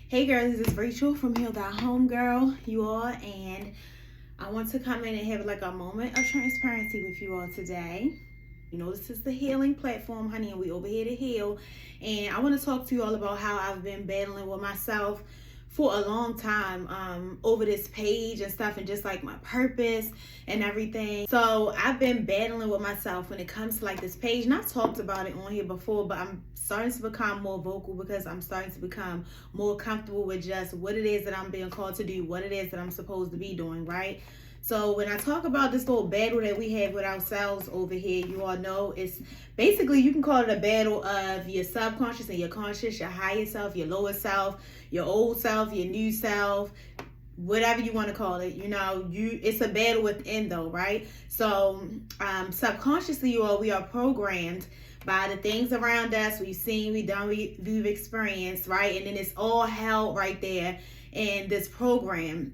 Hey girls, this is Rachel from Homegirl, you all, and I want to come in and have like a moment of transparency with you all today. You know, this is the healing platform, honey, and we over here to heal. And I want to talk to you all about how I've been battling with myself for a long time over this page and stuff, and just like my purpose and everything. So I've been battling with myself when it comes to like this page, and I've talked about it on here before, but I'm starting to become more vocal because I'm starting to become more comfortable with just what it is that I'm being called to do, what it is that I'm supposed to be doing, right? So when I talk about this little battle that we have with ourselves over here, you all know it's basically, you can call it a battle of your subconscious and your conscious, your higher self, your lower self, your old self, your new self, whatever you want to call it. You know, it's a battle within though, right? So subconsciously, you all, we are programmed by the things around us. We've seen, we've done, we've experienced, right? And then it's all held right there in this programming.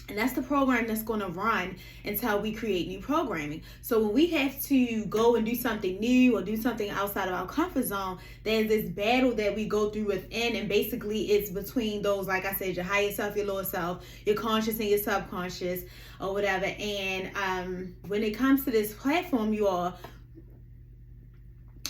And that's the program that's going to run until we create new programming. So when we have to go and do something new or do something outside of our comfort zone, there's this battle that we go through within. And basically it's between those, like I said, your higher self, your lower self, your conscious and your subconscious or whatever. And when it comes to this platform, you all,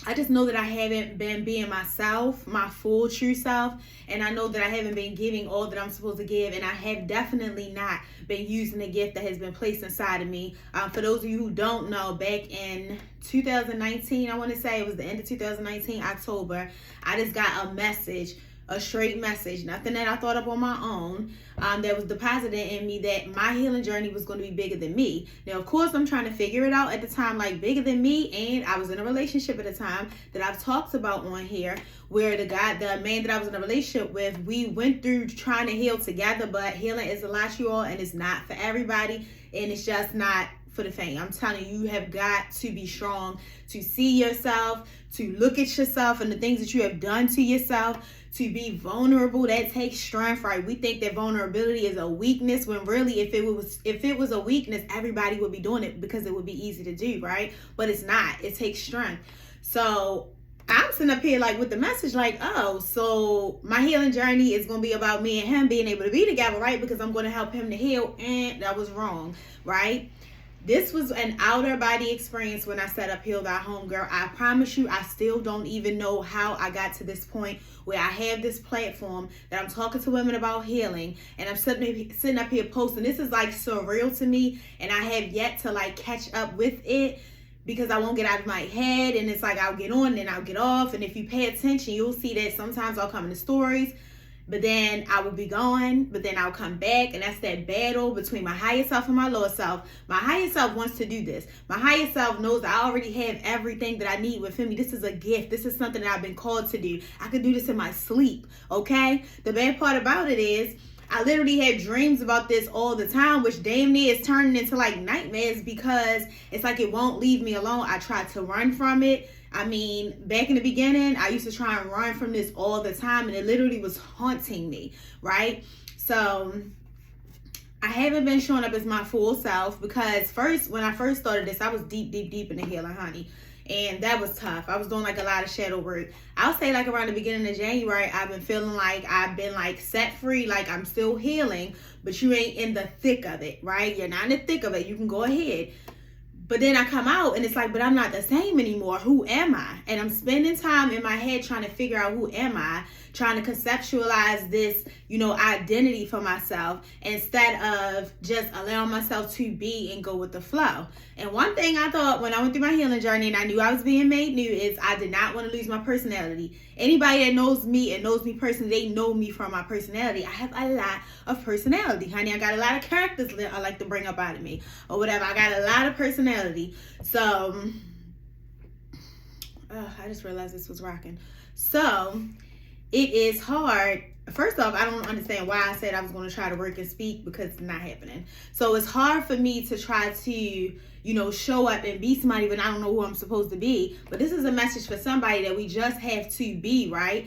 I just know that I haven't been being myself, my full true self, and I know that I haven't been giving all that I'm supposed to give, and I have definitely not been using the gift that has been placed inside of me. For those of you who don't know, back in 2019, I want to say it was the end of 2019, October, I just got a message, a straight message, nothing that I thought up on my own, that was deposited in me that my healing journey was going to be bigger than me. Now, of course, I'm trying to figure it out at the time, like bigger than me, and I was in a relationship at the time that I've talked about on here, where the man that I was in a relationship with, we went through trying to heal together, but healing is a lot, you all, and it's not for everybody, and it's just not for the faint. I'm telling you, you have got to be strong to see yourself, to look at yourself and the things that you have done to yourself, to be vulnerable. That takes strength, right? We think that vulnerability is a weakness, when really if it was a weakness, everybody would be doing it because it would be easy to do, right? But it's not. It takes strength. So I'm sitting up here like with the message like, oh, so my healing journey is going to be about me and him being able to be together, right? Because I'm going to help him to heal, and that was wrong, right? This was an outer body experience when I set up Heal Thy Home, girl. I promise you, I still don't even know how I got to this point where I have this platform that I'm talking to women about healing, and I'm sitting up here posting. This is like surreal to me, and I have yet to like catch up with it because I won't get out of my head, and it's like I'll get on and I'll get off, and if you pay attention, you'll see that sometimes I'll come in the stories, but then I will be gone, but then I'll come back, and that's that battle between my higher self and my lower self. My higher self wants to do this. My higher self knows I already have everything that I need within me. This is a gift. This is something that I've been called to do. I can do this in my sleep, okay? The bad part about it is I literally had dreams about this all the time, which damn near is turning into like nightmares because it's like it won't leave me alone. I tried to run from it. I mean, back in the beginning, I used to try and run from this all the time, and it literally was haunting me, right? So I haven't been showing up as my full self because when I first started this, I was deep in the healing, honey. And that was tough. I was doing like a lot of shadow work. I'll say like around the beginning of January, I've been feeling like I've been like set free, like I'm still healing, but you ain't in the thick of it, right? You're not in the thick of it. You can go ahead. But then I come out and it's like, but I'm not the same anymore. Who am I? And I'm spending time in my head trying to figure out who am I, trying to conceptualize this, identity for myself instead of just allowing myself to be and go with the flow. And one thing I thought when I went through my healing journey and I knew I was being made new is I did not want to lose my personality. Anybody that knows me and knows me personally, they know me from my personality. I have a lot of personality, honey. I got a lot of characters that I like to bring up out of me or whatever. I got a lot of personality. So, I just realized this was rocking. So, it is hard. First off, I don't understand why I said I was going to try to work and speak because it's not happening. So it's hard for me to try to, show up and be somebody when I don't know who I'm supposed to be. But this is a message for somebody that we just have to be, right?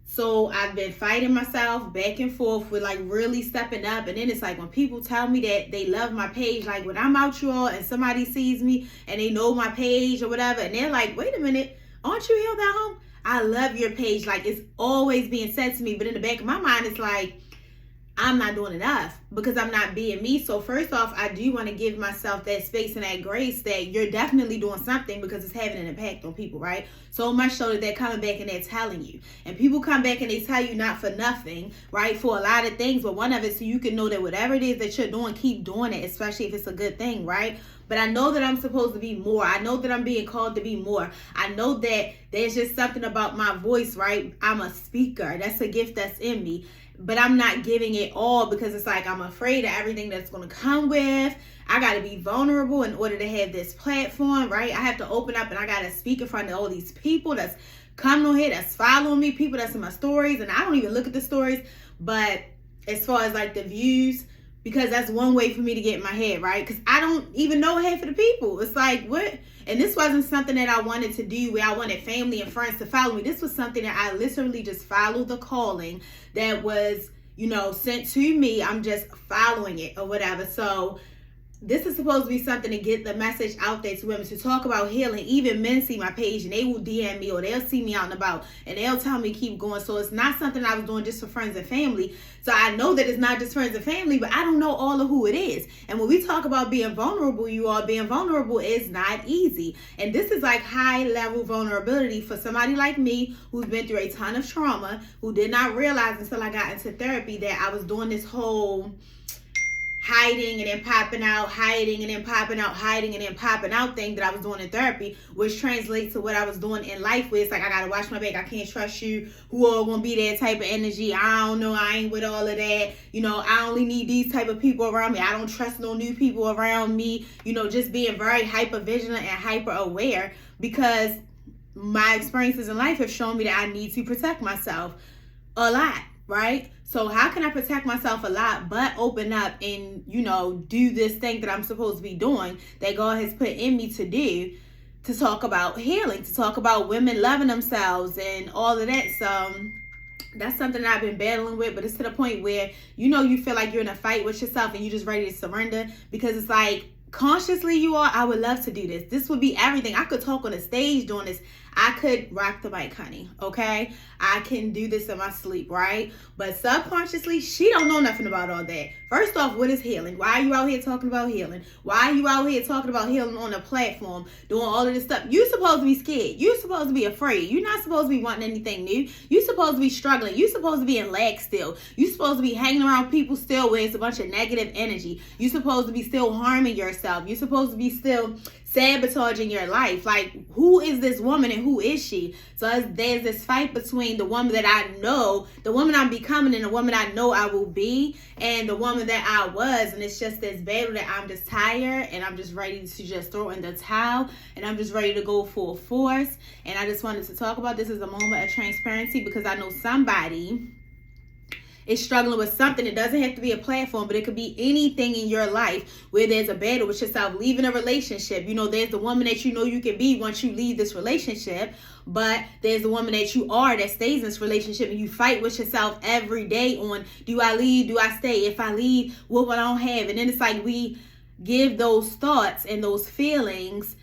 So I've been fighting myself back and forth with like really stepping up. And then it's like when people tell me that they love my page, like when I'm out, y'all, and somebody sees me and they know my page or whatever, and they're like, wait a minute, aren't you Heal Thy Home? I love your page. Like, it's always being said to me, but in the back of my mind, it's like, I'm not doing enough because I'm not being me. So first off, I do want to give myself that space and that grace that you're definitely doing something because it's having an impact on people, right? So much so that they're coming back and they're telling you. And people come back and they tell you not for nothing, right? For a lot of things, but one of it so you can know that whatever it is that you're doing, keep doing it, especially if it's a good thing, right? But I know that I'm supposed to be more. I know that I'm being called to be more. I know that there's just something about my voice, right? I'm a speaker. That's a gift that's in me. But I'm not giving it all because it's like I'm afraid of everything that's going to come with. I got to be vulnerable in order to have this platform, right? I have to open up and I got to speak in front of all these people that's coming on here, that's following me, people that's in my stories. And I don't even look at the stories. But as far as like the views, because that's one way for me to get in my head, right? Because I don't even know half of the people. It's like, what? And this wasn't something that I wanted to do where I wanted family and friends to follow me. This was something that I literally just followed the calling that was, sent to me. I'm just following it or whatever. So this is supposed to be something to get the message out there to women, to talk about healing. Even men see my page and they will DM me or they'll see me out and about and they'll tell me keep going. So it's not something I was doing just for friends and family. So I know that it's not just friends and family, but I don't know all of who it is. And when we talk about being vulnerable, being vulnerable is not easy. And this is like high level vulnerability for somebody like me who's been through a ton of trauma, who did not realize until I got into therapy that I was doing this whole hiding and then popping out, hiding and then popping out, hiding and then popping out thing that I was doing in therapy, which translates to what I was doing in life where it's like, I gotta watch my back, I can't trust you, who all gonna be that type of energy, I don't know, I ain't with all of that, I only need these type of people around me, I don't trust no new people around me, just being very hyper vigilant and hyper aware because my experiences in life have shown me that I need to protect myself a lot, right? So how can I protect myself a lot but open up and, do this thing that I'm supposed to be doing that God has put in me to do, to talk about healing, to talk about women loving themselves and all of that. So that's something that I've been battling with, but it's to the point where, you feel like you're in a fight with yourself and you're just ready to surrender because it's like, consciously I would love to do this. This would be everything. I could talk on a stage doing this. I could rock the mic, honey. Okay? I can do this in my sleep, right? But subconsciously, she don't know nothing about all that. First off, what is healing? Why are you out here talking about healing? Why are you out here talking about healing on a platform, doing all of this stuff? You're supposed to be scared. You're supposed to be afraid. You're not supposed to be wanting anything new. You're supposed to be struggling. You're supposed to be in lag still. You're supposed to be hanging around people still where it's a bunch of negative energy. You're supposed to be still harming yourself. You're supposed to be still sabotaging your life. Like, who is this woman and who is she? So there's this fight between the woman that I know, the woman I'm becoming, and the woman I know I will be, and the woman that I was. And it's just this battle that I'm just tired and I'm just ready to just throw in the towel and I'm just ready to go full force. And I just wanted to talk about this as a moment of transparency because I know somebody is struggling with something. It doesn't have to be a platform, but it could be anything in your life where there's a battle with yourself, leaving a relationship. There's the woman that you can be once you leave this relationship, but there's the woman that you are that stays in this relationship, and you fight with yourself every day on, do I leave? Do I stay? If I leave, what will I don't have? And then it's like we give those thoughts and those feelings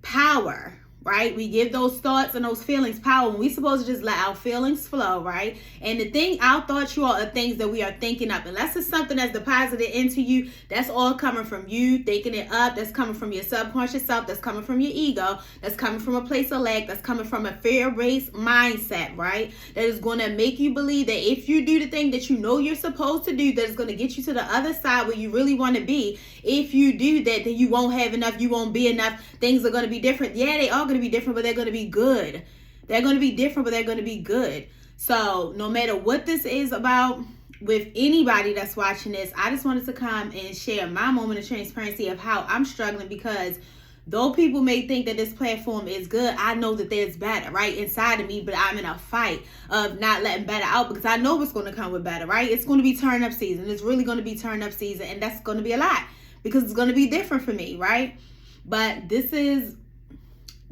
power, right? We give those thoughts and those feelings power when we're supposed to just let our feelings flow, right? And our thoughts, are things that we are thinking up. Unless it's something that's deposited into you, that's all coming from you thinking it up. That's coming from your subconscious self. That's coming from your ego. That's coming from a place of lack. That's coming from a fear-based mindset, right? That is going to make you believe that if you do the thing that you're supposed to do, that is going to get you to the other side where you really want to be. If you do that, then you won't have enough. You won't be enough. Things are going to be different. Yeah, they are going to be different, but they're going to be good. They're going to be different, but they're going to be good. So no matter what this is about with anybody that's watching this, I just wanted to come and share my moment of transparency of how I'm struggling, because though people may think that this platform is good, I know that there's better right inside of me, but I'm in a fight of not letting better out because I know what's going to come with better, right? It's going to be turn up season. It's really going to be turn up season, and that's going to be a lot because it's going to be different for me, right? But this is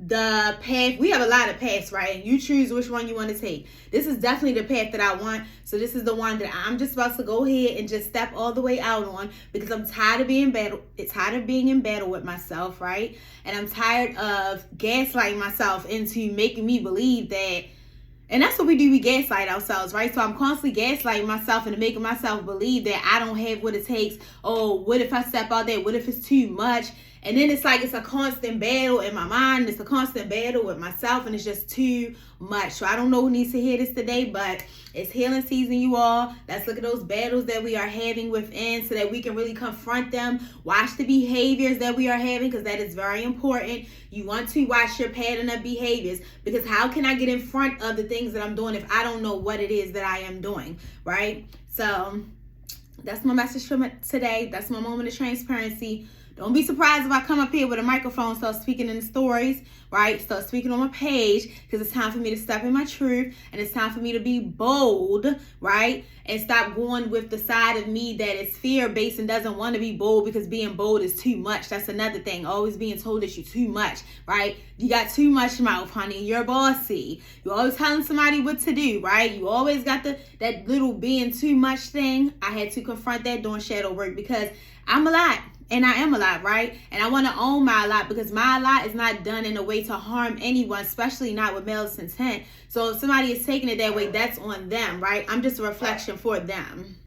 the path. We have a lot of paths, right? You choose which one you want to take. This is definitely the path that I want. So this is the one that I'm just about to go ahead and just step all the way out on, because I'm tired of being in battle with myself, right? And I'm tired of gaslighting myself into making me believe that And that's what we do. We gaslight ourselves, right? So I'm constantly gaslighting myself and making myself believe that I don't have what it takes. Oh, what if I step out there? What if it's too much? And then it's like it's a constant battle in my mind. It's a constant battle with myself, and it's just too much. So I don't know who needs to hear this today, but it's healing season, you all. Let's look at those battles that we are having within so that we can really confront them. Watch the behaviors that we are having, because that is very important. You want to watch your pattern of behaviors, because how can I get in front of the things that I'm doing if I don't know what it is that I am doing, right? So that's my message for today. That's my moment of transparency. Don't be surprised if I come up here with a microphone, start speaking in the stories, right? Start speaking on my page, because it's time for me to step in my truth, and it's time for me to be bold, right? And stop going with the side of me that is fear-based and doesn't want to be bold, because being bold is too much. That's another thing. Always being told that you're too much, right? You got too much mouth, honey. You're bossy. You're always telling somebody what to do, right? You always got that little being too much thing. I had to confront that doing shadow work, because I'm a lot. And I am a lot, right? And I want to own my lot, because my lot is not done in a way to harm anyone, especially not with malice intent. So if somebody is taking it that way, that's on them, right? I'm just a reflection for them.